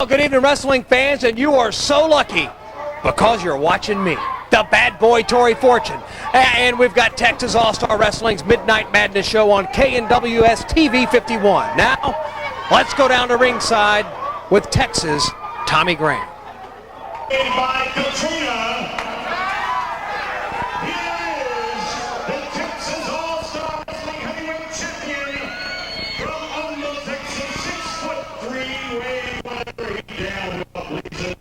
good evening, wrestling fans, and you are so lucky because you're watching me, the bad boy Tory Fortune. And we've got Texas All-Star Wrestling's Midnight Madness show on KNWS TV 51. Now, let's go down to ringside with Texas Tommy Graham. By Katrina, here is the Texas All-Star Wrestling Heavyweight Champion from Humongous, Texas, 6'3", weighing whatever he damn well pleases.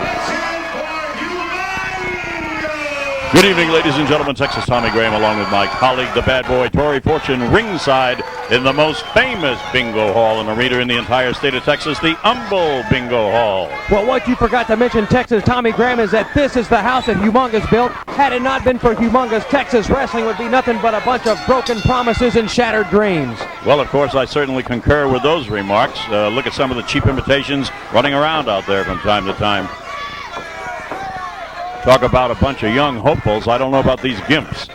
Let's hear it for Humongous! Good evening, ladies and gentlemen. Texas Tommy Graham along with my colleague, the bad boy Tory Fortune, ringside in the most famous bingo hall and arena in the entire state of Texas, the Humble Bingo Hall. Well, what you forgot to mention, Texas Tommy Graham, is that this is the house that Humongous built. Had it not been for Humongous, Texas wrestling would be nothing but a bunch of broken promises and shattered dreams. Well, of course, I certainly concur with those remarks. Look at some of the cheap invitations running around out there from time to time. Talk about a bunch of young hopefuls. I don't know about these gimps.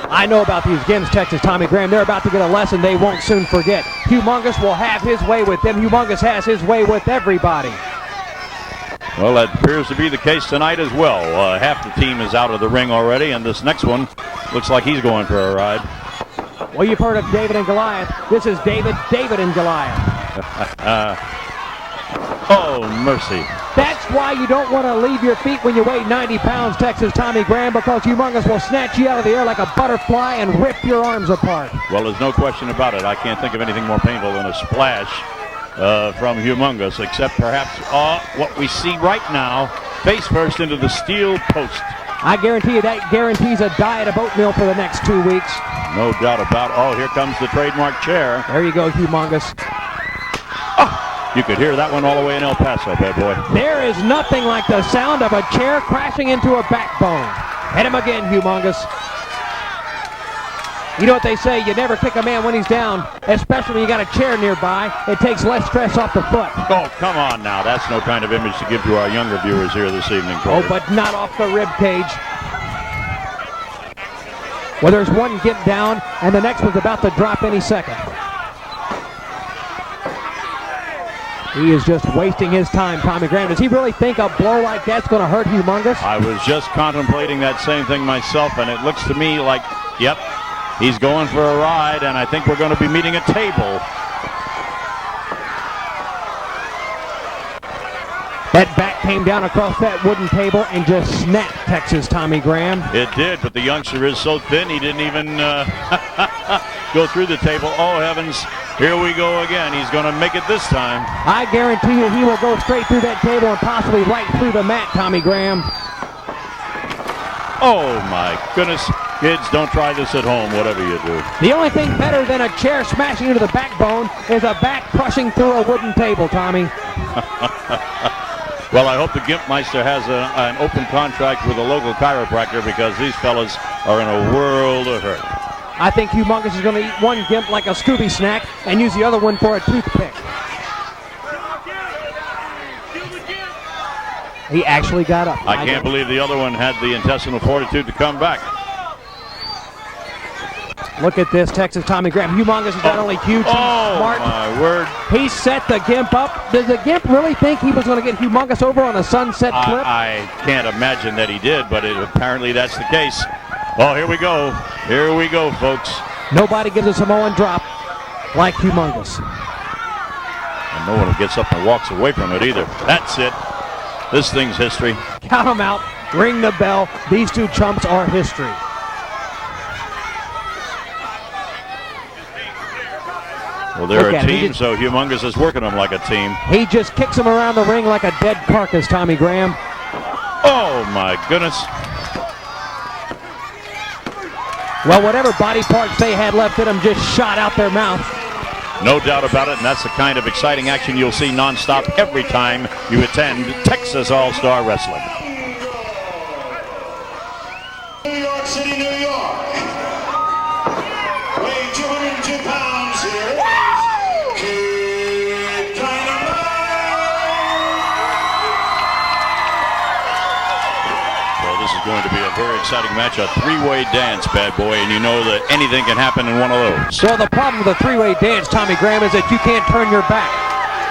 I know about these gimps, Texas Tommy Graham. They're about to get a lesson they won't soon forget. Humongous will have his way with them. Humongous has his way with everybody. Well, that appears to be the case tonight as well. Half the team is out of the ring already, and this next one looks like he's going for a ride. Well, you've heard of David and Goliath. This is David and Goliath. Oh, mercy. That's why you don't want to leave your feet when you weigh 90 pounds, Texas Tommy Graham, because Humongous will snatch you out of the air like a butterfly and rip your arms apart. Well, there's no question about it. I can't think of anything more painful than a splash from Humongous, except perhaps what we see right now, face first into the steel post. I guarantee you that guarantees a diet of oatmeal for the next 2 weeks. No doubt about it. Oh, here comes the trademark chair. There you go, Humongous. You could hear that one all the way in El Paso, bad boy. There is nothing like the sound of a chair crashing into a backbone. Hit him again, Humongous. You know what they say, you never kick a man when he's down, especially when you got a chair nearby. It takes less stress off the foot. Oh, come on now. That's no kind of image to give to our younger viewers here this evening, Corey. Oh, but not off the rib cage. Well, there's one gimp down, and the next one's about to drop any second. He is just wasting his time, Tommy Graham. Does he really think a blow like that's going to hurt Humongous? I was just contemplating that same thing myself, and it looks to me like, yep, he's going for a ride, and I think we're going to be meeting a table. That bat came down across that wooden table and just snapped Texas Tommy Graham. It did, but the youngster is so thin he didn't even go through the table. Oh, heavens. Here we go again. He's going to make it this time. I guarantee you he will go straight through that table and possibly right through the mat, Tommy Graham. Oh, my goodness. Kids, don't try this at home, whatever you do. The only thing better than a chair smashing into the backbone is a bat crushing through a wooden table, Tommy. Well, I hope the Gimp Meister has an open contract with a local chiropractor, because these fellas are in a world of hurt. I think Humongous is going to eat one gimp like a Scooby snack and use the other one for a toothpick. He actually got up. I can't believe the other one had the intestinal fortitude to come back. Look at this, Texas Tommy Graham. Humongous is not only huge, he's smart. Oh, my word. He set the Gimp up. Does the Gimp really think he was going to get Humongous over on a sunset flip? I can't imagine that he did, but apparently that's the case. Oh, here we go. Here we go, folks. Nobody gives a Samoan drop like Humongous. And no one gets up and walks away from it either. That's it. This thing's history. Count them out. Ring the bell. These two chumps are history. Well, they're a team, so Humongous is working them like a team. He just kicks him around the ring like a dead carcass, Tommy Graham. Oh, my goodness. Well, whatever body parts they had left in them just shot out their mouth. No doubt about it, and that's the kind of exciting action you'll see nonstop every time you attend Texas All-Star Wrestling. New York City, New York. Weighing 202 pounds here. Well, this is going to be a very exciting match, a three-way dance, bad boy, and you know that anything can happen in one of those. So the problem with a three-way dance, Tommy Graham, is that you can't turn your back.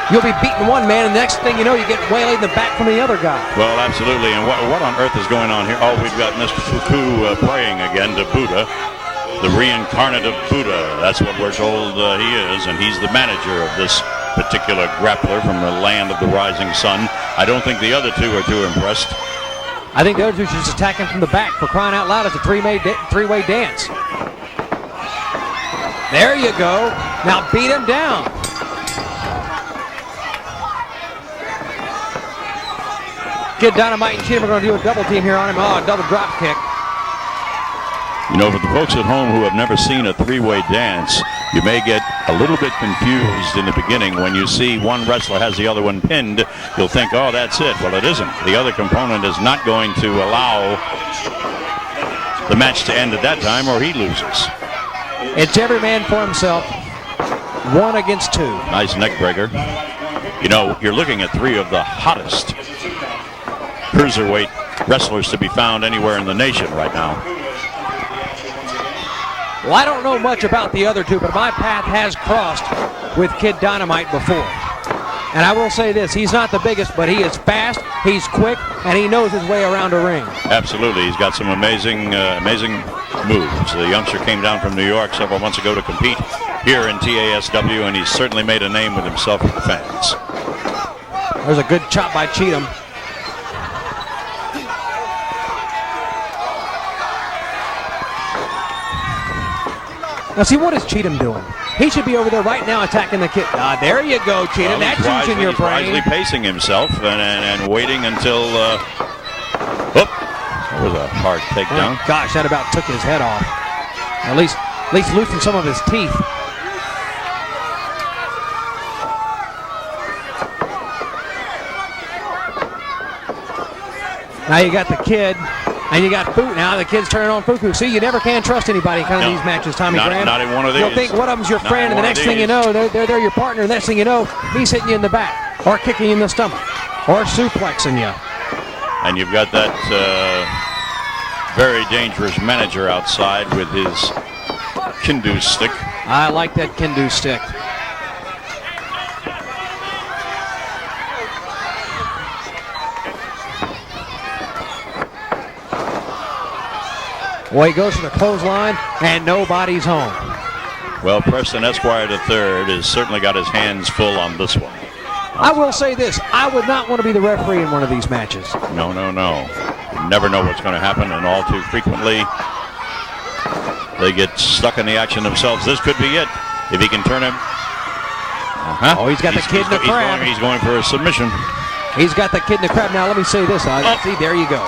You'll be beating one man, and the next thing you know, you get waylaid in the back from the other guy. Well, absolutely. And what on earth is going on here? Oh, we've got Mr. Fuku praying again to Buddha, the reincarnate of Buddha. That's what we're told he is, and he's the manager of this particular grappler from the land of the rising sun. I don't think the other two are too impressed. I think the other two should just attack him from the back. For crying out loud, it's a three-way dance. There you go. Now beat him down. Kid Dynamite and Cheatham are going to do a double team here on him. Oh, a double drop kick. You know, for the folks at home who have never seen a three-way dance, you may get a little bit confused in the beginning. When you see one wrestler has the other one pinned, you'll think, oh, that's it. Well, it isn't. The other component is not going to allow the match to end at that time, or he loses. It's every man for himself. 1 against 2. Nice neck breaker. You know, you're looking at three of the hottest cruiserweight wrestlers to be found anywhere in the nation right now. Well, I don't know much about the other two, but my path has crossed with Kid Dynamite before. And I will say this, he's not the biggest, but he is fast, he's quick, and he knows his way around a ring. Absolutely. He's got some amazing moves. The youngster came down from New York several months ago to compete here in TASW, and he's certainly made a name with himself with the fans. There's a good chop by Cheatham. Now see, what is Cheatham doing? He should be over there right now attacking the kid. There you go, Cheatham. Well, that's in your brain. He's wisely pacing himself and waiting until... that was a hard takedown. Oh, gosh, that about took his head off. At least loosened some of his teeth. Now you got the kid. And you got Fuku. Now the kid's turning on Fuku. See, you never can trust anybody in kind of these matches, Tommy Graham. Not in one of these. You'll think one of them's your friend, and the next thing you know, they're your partner. The next thing you know, he's hitting you in the back, or kicking you in the stomach, or suplexing you. And you've got that very dangerous manager outside with his Kindu stick. I like that Kindu stick. Well, he goes for the clothesline, and nobody's home. Well, Preston Esquire III has certainly got his hands full on this one. I will say this. I would not want to be the referee in one of these matches. No. You never know what's going to happen, and all too frequently, they get stuck in the action themselves. This could be it. If he can turn him. Oh, he's got the kid in the crab. He's going for a submission. He's got the kid in the crab. Now, let me say this. See, there you go.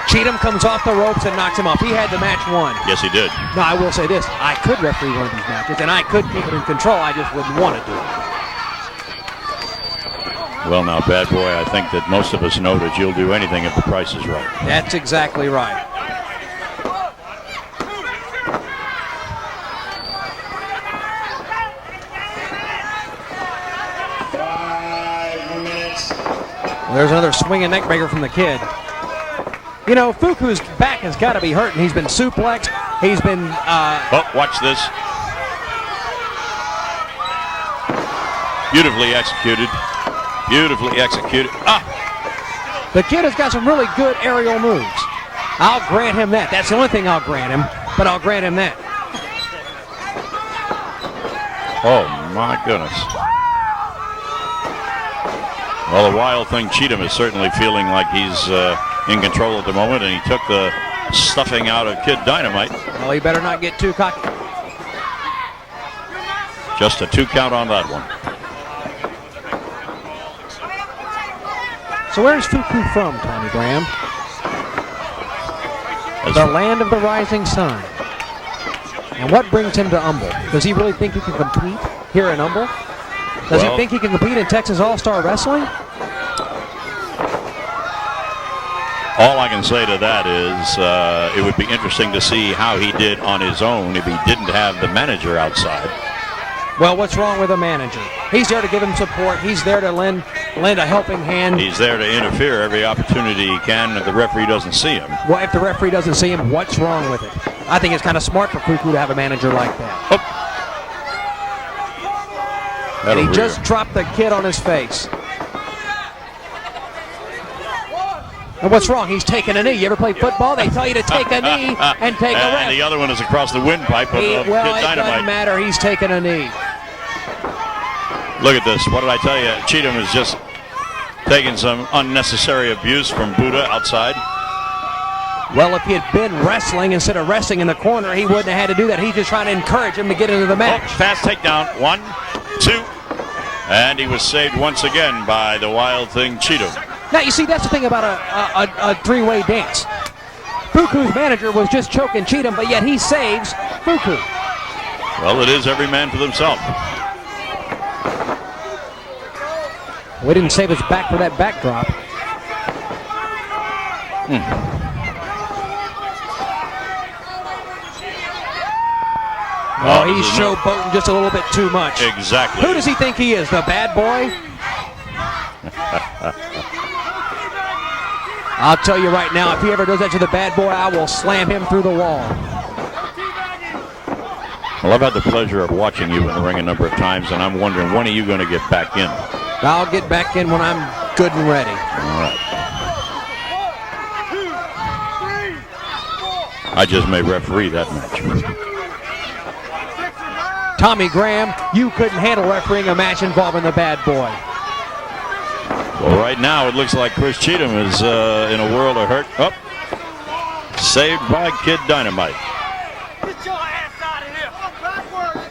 Cheatham comes off the ropes and knocks him off. He had the match won. Yes, he did. Now, I will say this. I could referee one of these matches, and I could keep it in control. I just wouldn't want to do it. Well, now, bad boy, I think that most of us know that you'll do anything if the price is right. That's exactly right. There's another swinging neck breaker from the kid. You know, Fuku's back has got to be hurting. He's been suplexed. He's been... watch this. Beautifully executed. Beautifully executed. The kid has got some really good aerial moves. I'll grant him that. That's the only thing I'll grant him, but I'll grant him that. Oh, my goodness. Well, the wild thing, Cheatham is certainly feeling like he's in control at the moment, and he took the stuffing out of Kid Dynamite. Well, he better not get too cocky. Just a 2 count on that one. So where's Fuku from, Tommy Graham? The land of the rising sun. And what brings him to Humble? Does he really think he can compete here in Humble? Does he think he can compete in Texas All-Star Wrestling? All I can say to that is it would be interesting to see how he did on his own if he didn't have the manager outside. Well, what's wrong with a manager? He's there to give him support. He's there to lend a helping hand. He's there to interfere every opportunity he can if the referee doesn't see him. Well, if the referee doesn't see him, what's wrong with it? I think it's kind of smart for Fuku to have a manager like that. Oh. And he just dropped the kid on his face. And what's wrong? He's taking a knee. You ever play football? They tell you to take a knee and take a rest. And the other one is across the windpipe of Well, Kid it Dynamite. doesn't matter. He's taking a knee. Look at this. What did I tell you? Cheatham is just taking some unnecessary abuse from Buddha outside. Well, if he had been wrestling instead of resting in the corner, he wouldn't have had to do that. He's just trying to encourage him to get into the match. Oh, fast takedown. 1, 2. And he was saved once again by the Wild Thing Cheatham. Now, you see, that's the thing about a three-way dance. Fuku's manager was just choking Cheatham, but yet he saves Fuku. Well, it is every man for themselves. We didn't save his back for that backdrop. Oh, he's showboating just a little bit too much. Exactly. Who does he think he is, the bad boy? I'll tell you right now, if he ever does that to the bad boy, I will slam him through the wall. Well, I've had the pleasure of watching you in the ring a number of times, and I'm wondering, when are you going to get back in? I'll get back in when I'm good and ready. All right. I just may referee that match. Tommy Graham, you couldn't handle refereeing a match involving the bad boy. Well, right now it looks like Chris Cheatham is in a world of hurt. Oh, saved by Kid Dynamite. Get your ass out of here. Backward.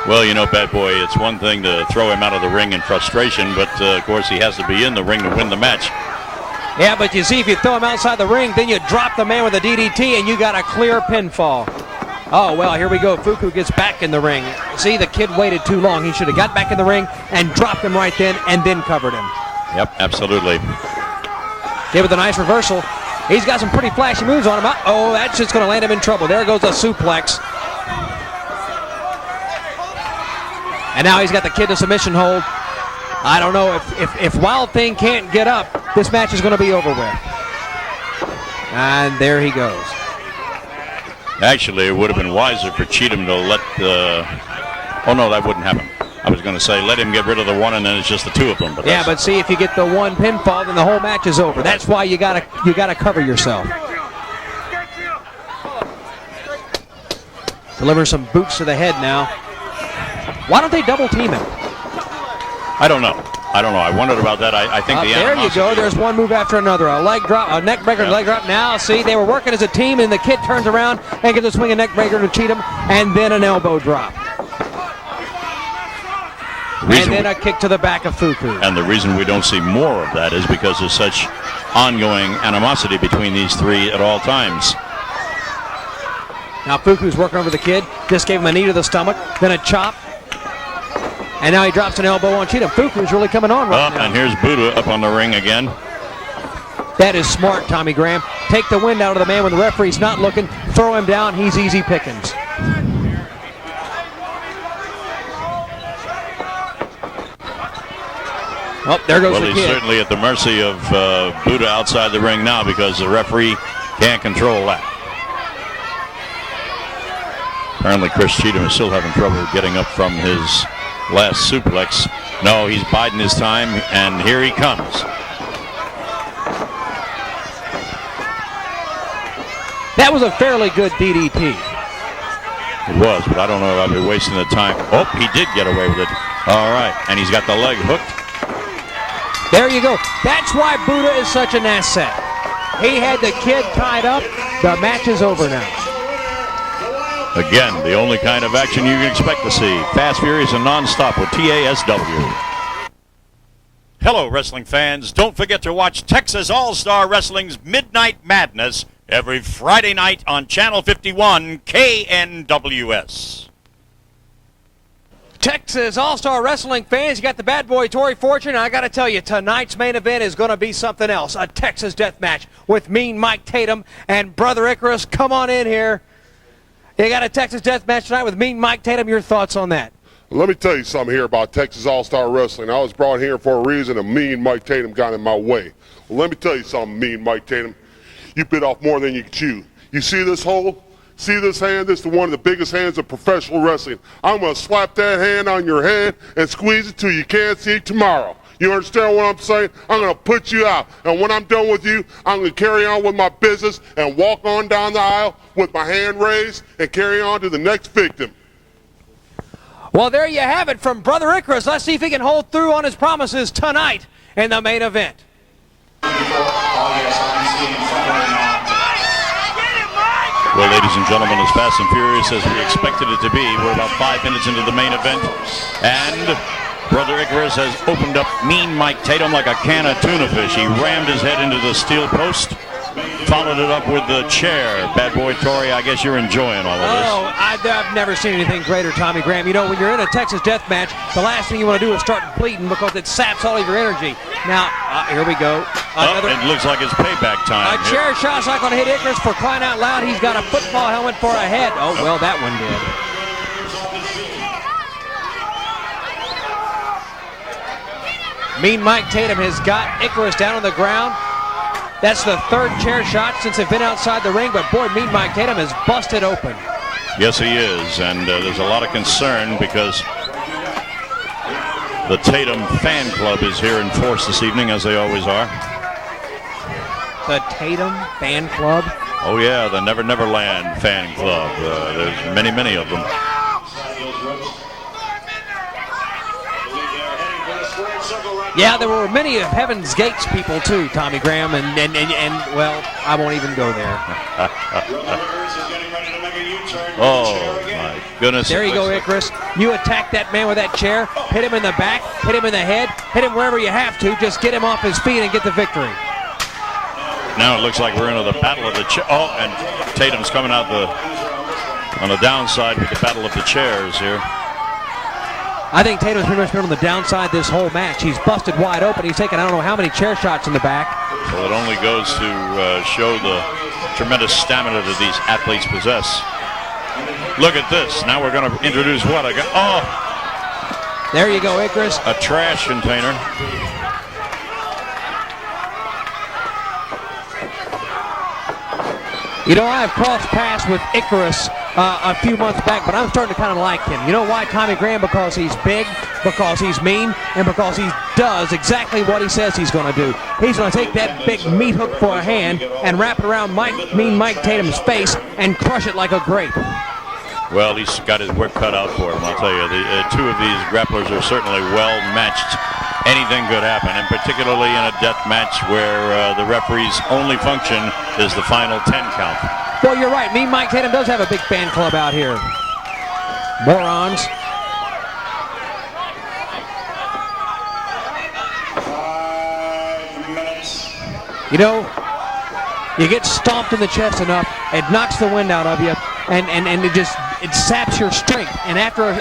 Well, you know, bad boy, it's one thing to throw him out of the ring in frustration, but of course he has to be in the ring to win the match. Yeah, but you see, if you throw him outside the ring, then you drop the man with a DDT and you got a clear pinfall. Oh, well, here we go. Fuku gets back in the ring. See, the kid waited too long. He should have got back in the ring and dropped him right then and then covered him. Yep, absolutely. Gave it a nice reversal. He's got some pretty flashy moves on him. Oh, that's just going to land him in trouble. There goes a suplex. And now he's got the kid to submission hold. I don't know if Wild Thing can't get up, this match is going to be over with. And there he goes. Actually, it would have been wiser for Cheatham to let oh no, that wouldn't happen. I was going to say let him get rid of the one and then it's just the two of them. But yeah, but see, if you get the one pinfall, then the whole match is over. That's why you gotta cover yourself. Deliver some boots to the head now. Why don't they double team him? I don't know. I wondered about that. I think the there you go. There's one move after another. A leg drop, a neck breaker, leg drop. Now, see, they were working as a team, and the kid turns around and gets a swing and neck breaker to Cheatham, and then an elbow drop. And then a kick to the back of Fuku. And the reason we don't see more of that is because there's such ongoing animosity between these three at all times. Now Fuku's working over the kid. Just gave him a knee to the stomach, then a chop. And now he drops an elbow on Cheatham. Fuku's really coming on right now. And here's Buddha up on the ring again. That is smart, Tommy Graham. Take the wind out of the man when the referee's not looking. Throw him down. He's easy pickings. Oh, there goes the kid. He's certainly at the mercy of Buddha outside the ring now because the referee can't control that. Apparently Chris Cheatham is still having trouble getting up from his last suplex. No, he's biding his time, and here he comes. That was a fairly good DDT. It was, but I don't know if I'd be wasting the time. Oh, he did get away with it. All right, and he's got the leg hooked. There you go. That's why Buddha is such an asset. He had the kid tied up. The match is over now. Again, the only kind of action you can expect to see. Fast, furious, and non-stop with TASW. Hello, wrestling fans. Don't forget to watch Texas All-Star Wrestling's Midnight Madness every Friday night on Channel 51 KNWS. Texas All-Star Wrestling fans, you got the bad boy Tory Fortune. I got to tell you, tonight's main event is going to be something else. A Texas death match with Mean Mike Tatum and Brother Icarus. Come on in here. You got a Texas death match tonight with Mean Mike Tatum. Your thoughts on that? Let me tell you something here about Texas All-Star Wrestling. I was brought here for a reason, and Mean Mike Tatum got in my way. Well, let me tell you something, Mean Mike Tatum. You bit off more than you can chew. You see this hole? See this hand? This is one of the biggest hands of professional wrestling. I'm going to slap that hand on your head and squeeze it till you can't see tomorrow. You understand what I'm saying? I'm going to put you out. And when I'm done with you, I'm going to carry on with my business and walk on down the aisle with my hand raised and carry on to the next victim. Well, there you have it from Brother Icarus. Let's see if he can hold through on his promises tonight in the main event. Well, ladies and gentlemen, as fast and furious as we expected it to be, we're about 5 minutes into the main event, and Brother Icarus has opened up Mean Mike Tatum like a can of tuna fish. He rammed his head into the steel post, followed it up with the chair. Bad boy Torrey, I guess you're enjoying all of this. Oh, I've never seen anything greater, Tommy Graham. You know, when you're in a Texas death match, the last thing you want to do is start bleeding because it saps all of your energy. Now, here we go. It looks like it's payback time. A chair shot's not going to hit Icarus for crying out loud. He's got a football helmet for a head. Oh, well, that one did. Mean Mike Tatum has got Icarus down on the ground. That's the third chair shot since they've been outside the ring, but boy, Mean Mike Tatum is busted open. Yes, he is, and there's a lot of concern because the Tatum fan club is here in force this evening, as they always are. The Tatum fan club? Oh yeah, the Never Never Land fan club. There's many, many of them. Yeah, there were many of Heaven's Gates people too, Tommy Graham, and well, I won't even go there. Oh my goodness! There you go, Icarus. You attack that man with that chair, hit him in the back, hit him in the head, hit him wherever you have to. Just get him off his feet and get the victory. Now it looks like we're into the battle of the chair. Oh, and Tatum's coming out on the downside with the battle of the chairs here. I think Tatum's pretty much been on the downside this whole match. He's busted wide open. He's taken I don't know how many chair shots in the back. Well, it only goes to show the tremendous stamina that these athletes possess. Look at this. Now we're going to introduce what? Oh! There you go, Icarus. A trash container. You know, I've crossed paths with Icarus a few months back, but I'm starting to kind of like him. You know why, Tommy Graham? Because he's big, because he's mean, and because he does exactly what he says he's going to do. He's going to take that big meat hook for a hand and wrap it around Mean Mike Tatum's face and crush it like a grape. Well, he's got his work cut out for him, I'll tell you. The two of these grapplers are certainly well matched. Anything could happen, and particularly in a death match where the referee's only function is the final 10 count. Well, you're right. Mean Mike Tatum does have a big fan club out here. Morons. 5 minutes. You know, you get stomped in the chest enough, it knocks the wind out of you, and it saps your strength. And after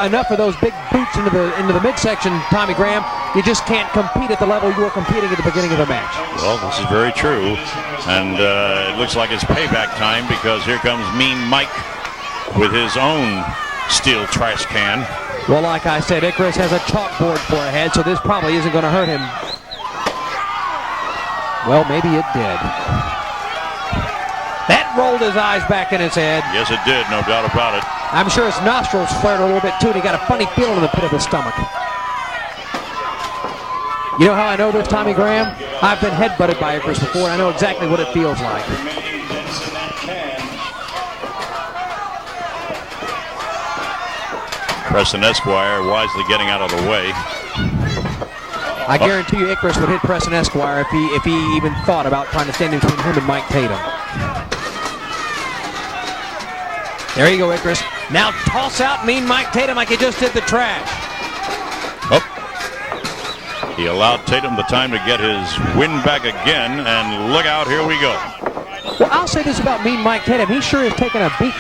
enough of those big boots into the midsection, Tommy Graham, you just can't compete at the level you were competing at the beginning of the match. Well, this is very true, and it looks like it's payback time because here comes Mean Mike with his own steel trash can. Well, like I said, Icarus has a chalkboard for a head, so this probably isn't going to hurt him. Well, maybe it did. That rolled his eyes back in his head. Yes, it did, no doubt about it. I'm sure his nostrils flared a little bit too, and he got a funny feeling in the pit of his stomach. You know how I know this, Tommy Graham? I've been headbutted by Icarus before, and I know exactly what it feels like. Preston Esquire wisely getting out of the way. I guarantee you Icarus would hit Preston Esquire if he even thought about trying to stand in between him and Mike Tatum. There you go, Icarus. Now toss out Mean Mike Tatum like he just did the trash. Oh. He allowed Tatum the time to get his win back again, and look out, here we go. Well, I'll say this about Mean Mike Tatum. He sure is taking a beating.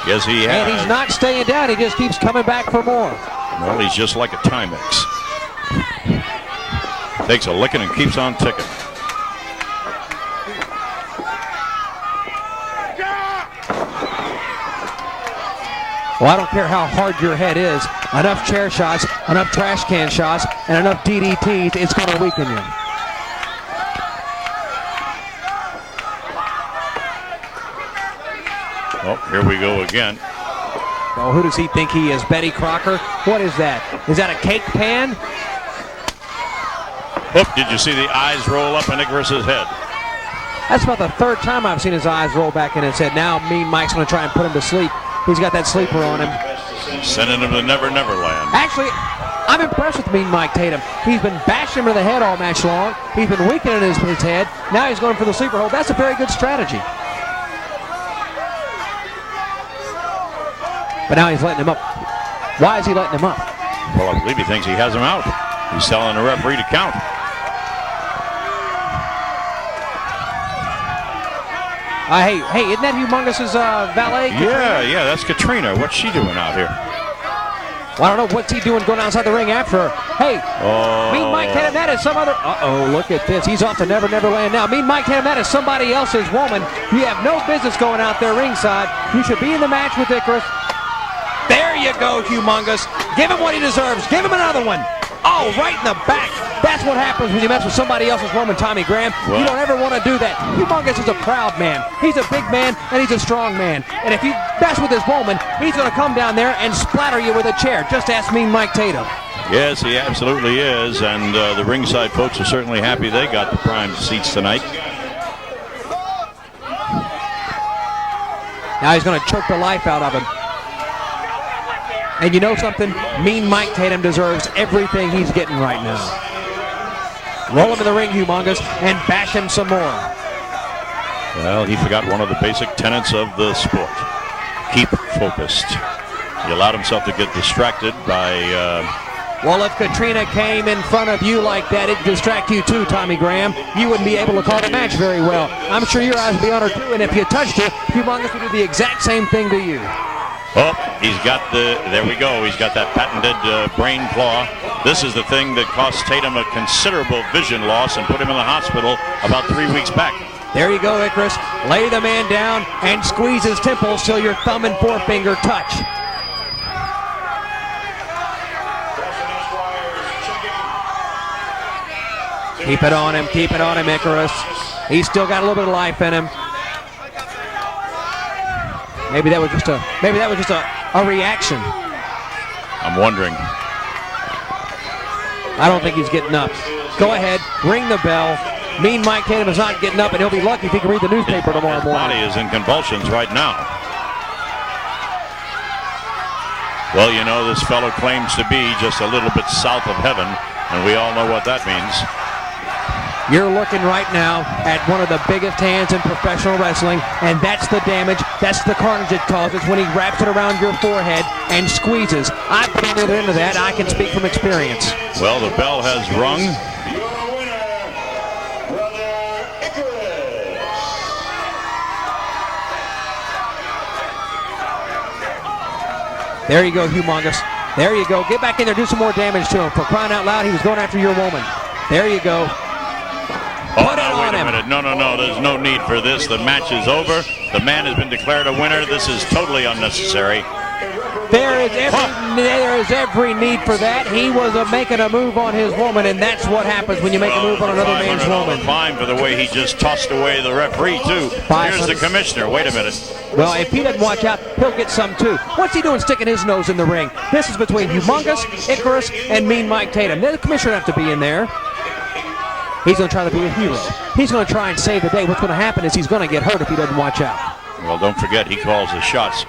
Yes, he has. And he's not staying down. He just keeps coming back for more. Well, he's just like a Timex. Takes a licking and keeps on ticking. Well, I don't care how hard your head is. Enough chair shots, enough trash can shots, and enough DDTs, it's going to weaken you. Oh, here we go again. Oh, who does he think he is? Betty Crocker? What is that? Is that a cake pan? Oop, did you see the eyes roll up in Icarus's head? That's about the third time I've seen his eyes roll back in his head. Now Mean Mike's going to try and put him to sleep. He's got that sleeper on him. Sending him to Never Never Land. Actually, I'm impressed with Mean Mike Tatum. He's been bashing him to the head all match long. He's been weakening his head. Now he's going for the sleeper hold. That's a very good strategy. But now he's letting him up. Why is he letting him up? Well, I believe he thinks he has him out. He's telling the referee to count. Hey, isn't that Humongous's valet? Yeah, that's Katrina. What's she doing out here? Well, I don't know what's he doing going outside the ring after her. Hey, Mean Mike Tatum, that is some other... Uh-oh, look at this. He's off to Never Never Land now. Mean Mike Tatum, that is somebody else's woman. You have no business going out there ringside. You should be in the match with Icarus. There you go, Humongous. Give him what he deserves. Give him another one. Oh, right in the back. That's what happens when you mess with somebody else's woman, Tommy Graham. Well, you don't ever want to do that. Humongous is a proud man. He's a big man, and he's a strong man. And if you mess with his woman, he's going to come down there and splatter you with a chair. Just ask Mean Mike Tatum. Yes, he absolutely is. And the ringside folks are certainly happy they got the prime seats tonight. Now he's going to choke the life out of him. And you know something? Mean Mike Tatum deserves everything he's getting right now. Roll him in the ring, Humongous, and bash him some more. Well, he forgot one of the basic tenets of the sport. Keep focused. He allowed himself to get distracted by... Well, if Katrina came in front of you like that, it'd distract you too, Tommy Graham. You wouldn't be able to call the match very well. I'm sure your eyes would be on her too, and if you touched her, Humongous would do the exact same thing to you. Oh, he's got there we go. He's got that patented brain claw. This is the thing that cost Tatum a considerable vision loss and put him in the hospital about 3 weeks back. There you go, Icarus. Lay the man down and squeeze his temples till your thumb and forefinger touch. Keep it on him, Icarus. He's still got a little bit of life in him. Maybe that was just a reaction. I'm wondering. I don't think he's getting up. Go ahead, ring the bell. Mean Mike Tatum is not getting up, and he'll be lucky if he can read the newspaper tomorrow morning. His body is in convulsions right now. Well, you know, this fellow claims to be just a little bit south of heaven, and we all know what that means. You're looking right now at one of the biggest hands in professional wrestling, and that's the damage, that's the carnage it causes when he wraps it around your forehead and squeezes. I've been into that. I can speak from experience. Well, the bell has rung. Your winner, Brother Icarus. There you go, Humongous. There you go. Get back in there, do some more damage to him. For crying out loud, he was going after your woman. There you go. Oh, now, wait a minute. No. There's no need for this. The match is over. The man has been declared a winner. This is totally unnecessary. There is every need for that. He was making a move on his woman, and that's what happens when you make a move on another man's woman. Fine for the way he just tossed away the referee, too. Here's the commissioner. Wait a minute. Well, if he doesn't watch out, he'll get some, too. What's he doing sticking his nose in the ring? This is between Humongous, Icarus, and Mean Mike Tatum. The commissioner doesn't have to be in there. He's going to try to be a hero. He's going to try and save the day. What's going to happen is he's going to get hurt if he doesn't watch out. Well, don't forget, he calls the shots.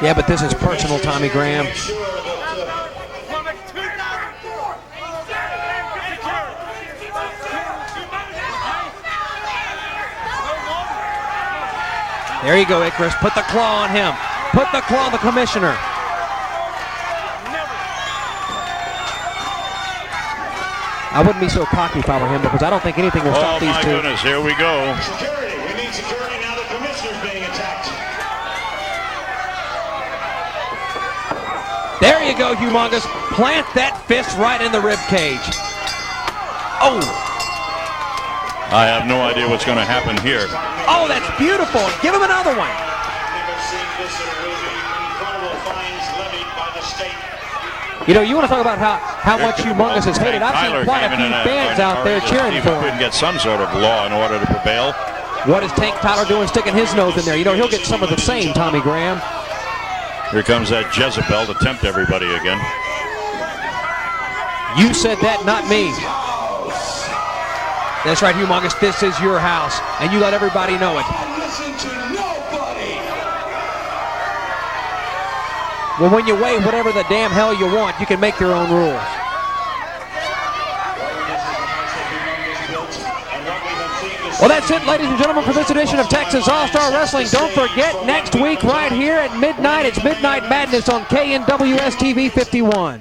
Yeah, but this is personal, Tommy Graham. There you go, Icarus. Put the claw on him. Put the claw on the commissioner. I wouldn't be so cocky if I were him, because I don't think anything will stop these two. Oh, my goodness, here we go. Security. We need security now. The commissioner's being attacked. There you go, Humongous. Plant that fist right in the rib cage. Oh. I have no idea what's going to happen here. Oh, that's beautiful. Give him another one. will be incredible fines levied by the state. You know, you want to talk about how much Humongous is hated. I've seen quite a few fans out there cheering for him. Couldn't get some sort of law in order to prevail. What is Tank Tyler doing sticking his nose in there? You know, he'll get some of the same, Tommy Graham. Here comes that Jezebel to tempt everybody again. You said that, not me. That's right, Humongous, this is your house, and you let everybody know it. Listen to nobody. Well, when you weigh whatever the damn hell you want, you can make your own rules. Well, that's it, ladies and gentlemen, for this edition of Texas All-Star Wrestling. Don't forget, next week right here at midnight, it's Midnight Madness on KNWS TV 51.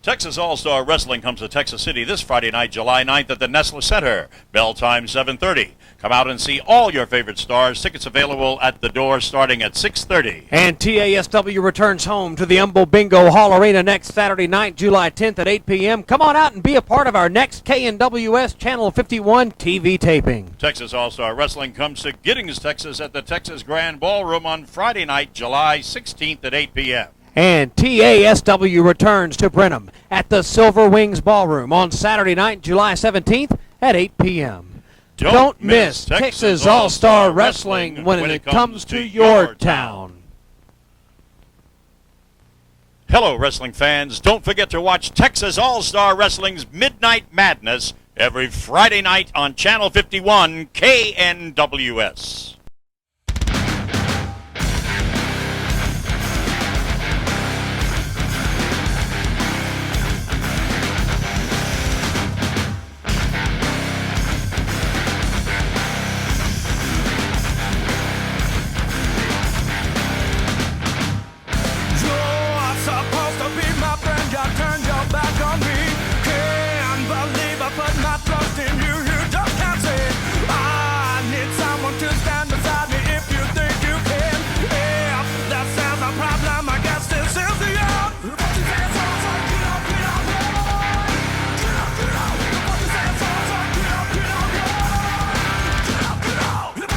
Texas All-Star Wrestling comes to Texas City this Friday night, July 9th at the Nestle Center. Bell time 7:30. Come out and see all your favorite stars. Tickets available at the door starting at 6:30. And TASW returns home to the Humble Bingo Hall Arena next Saturday night, July 10th at 8 p.m. Come on out and be a part of our next KNWS Channel 51 TV taping. Texas All-Star Wrestling comes to Giddings, Texas at the Texas Grand Ballroom on Friday night, July 16th at 8 p.m. And TASW returns to Brenham at the Silver Wings Ballroom on Saturday night, July 17th at 8 p.m. Don't miss Texas All-Star Wrestling when it comes to your town. Hello, wrestling fans. Don't forget to watch Texas All-Star Wrestling's Midnight Madness every Friday night on Channel 51 KNWS.